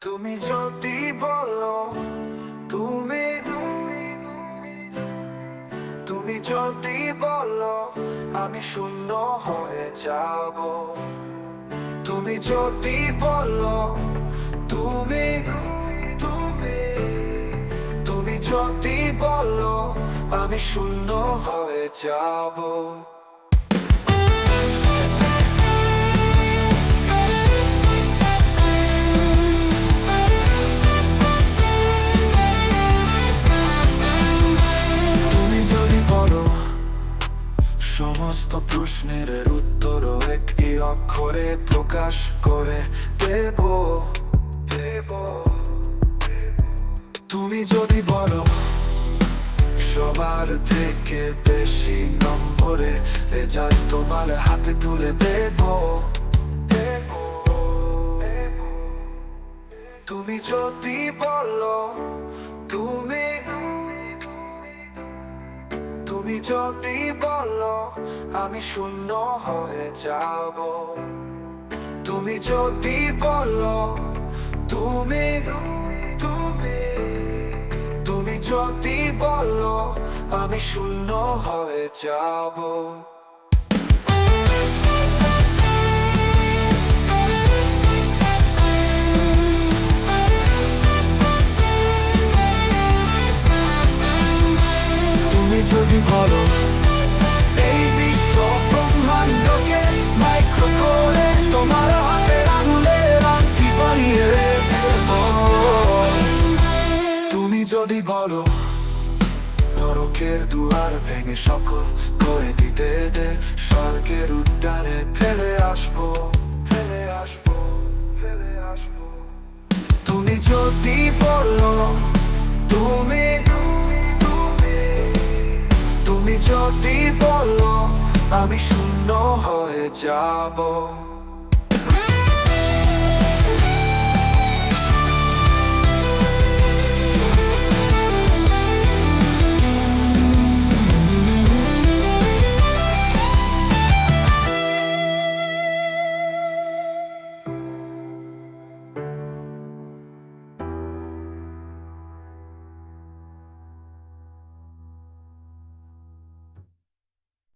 তুমি যদি বলো, তুমি তুমি যদি বলো আমি শূন্য হয়ে যাব। তুমি যদি বলো, তুমি তুমি তুমি যদি বলো আমি শূন্য হয়ে যাব। সমস্ত প্রশ্নের উত্তর একটি অক্ষরে প্রকাশ করে দেব। তুমি যদি বলো সবার থেকে বেশি নম্বরে রেজাল্ট তোমার হাতে তুলে দেব। তুমি যদি বলো, তুমি তুমি যদি বলো আমি শূন্য হয়ে যাব। তুমি যদি বলো, তুমি তুমি তুমি যদি বলো আমি শূন্য হয়ে যাব। তুমি যদি বলো এই বিশ্ব ব্রহ্মাণ্ডকে মাইক্রো করে তোমার হাতের আঙুলের আংটি বানিয়ে দেব। তুমি যদি বলো নরকের দুয়ার ভেঙে সকল করে দিতে দে, স্বর্গের উদ্যানে ফেলে আসবো, ফেলে আসবো, ফেলে আসবো। তুমি যদি বলো, তুমি তুমি যদি বলো আমি শূন্য হয়ে যাব।